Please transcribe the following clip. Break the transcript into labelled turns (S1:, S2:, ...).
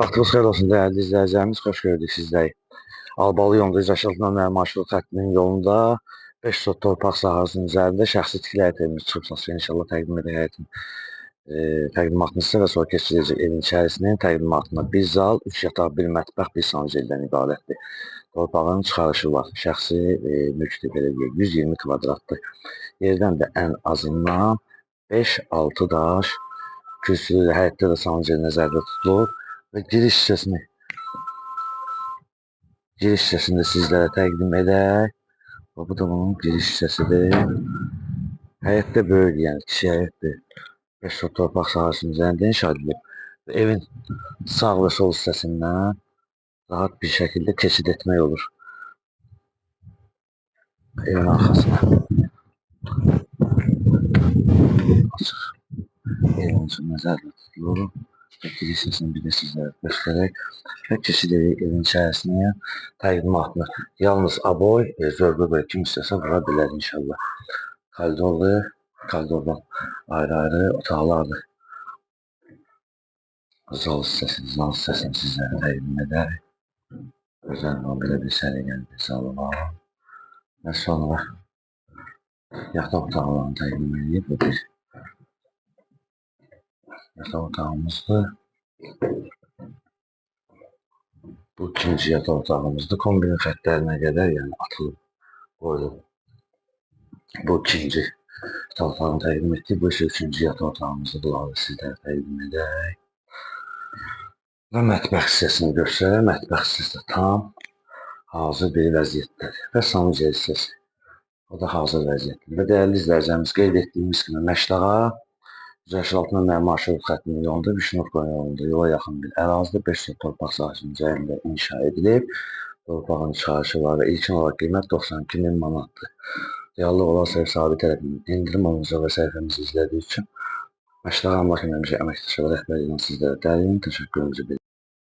S1: Vaxtınız xeyir olsun değerli izləyicilərimiz. Xoş gördük sizləri. Albalı yolunda İcraçılıq marşrut xəttinin yolunda 5 sot torpaq sahəsinin üzərində şəxsi tikili həyət evimiz çıxıb satışa inşallah təqdim edək həyətin təqdimatını sizə və sonra keçiriləcək evin içərisinin təqdimatına bir zal, 3 yataq, 1 mətbəx, 1 sanceldən ibarətdir. Torpağın çıxarışı var. Şəxsi mülkdür, belə deyək, 120 kvadratdır. Yerdən də ən azından 5-6 daş kürsülü həyətdə də sancel nəzərdə tutulub və giriş hissəsini də sizlərə təqdim edək. Bu da bunun giriş hissəsidir. Həyətdə böyük, yəni kişi həyətdir. 5 sot torpaq sahəsinin üzərində inşa edilib. Evin sağ və sol hissəsindən rahat bir şəkildə keçid etmək olur. Evin arxasına açıq. Evin üçün nəzərdə tutulur. Giriş hissəsini bir də sizlərə göstərək və keçid edək evin içərisinə təqdimatını. Yalnız aboy, zövqə görə kim istəsə vura bilər inşallah. Koridordur, koridordan ayrı-ayrı otaqlardır. Zal hissəsini sizlərə təqdim edək. Gözəl belə bir səliqəli bir zalı var. Və sonra yataq otaqlarını təqdim edib. Bu bir yataq otağımızdır. Bu ikinci yataq otağımızdır. Kombinin xəttlərinə qədər, yəni atılıb qoyulub. Bu ikinci yataq otağını təqdim etdik. Bu isə üçüncü yataq otağımızdır. Bunları sizlərə təqdim edək. Və mətbəx hissəsini göstərək. Mətbəx hissəsi də tam hazır bir vəziyyətdədir. Və sanucel hissəsi. O da hazır vəziyyətdir. Və dəyərli izləyicilərimiz, qeyd etdiyimiz kimi Məşdağa Cəşaltına marşrut xəttinin yolunda, Vişnovka yolunda yola yaxın bir ərazidə 5 sot torpaq sahəsinin üzərində inşa edilib. Torpağın çıxarışı var və ilkin olaraq qiymət 92.000 manatdır. Reallıq olarsa ev sahibi tərəfindən endirim olunacaq və səhifəmizi izlədiyi üçün Məşdağa Əmlak Əməkdaşı və rəhbərliyindən sizlərə dərin təşəkkürümüzü bildiririk.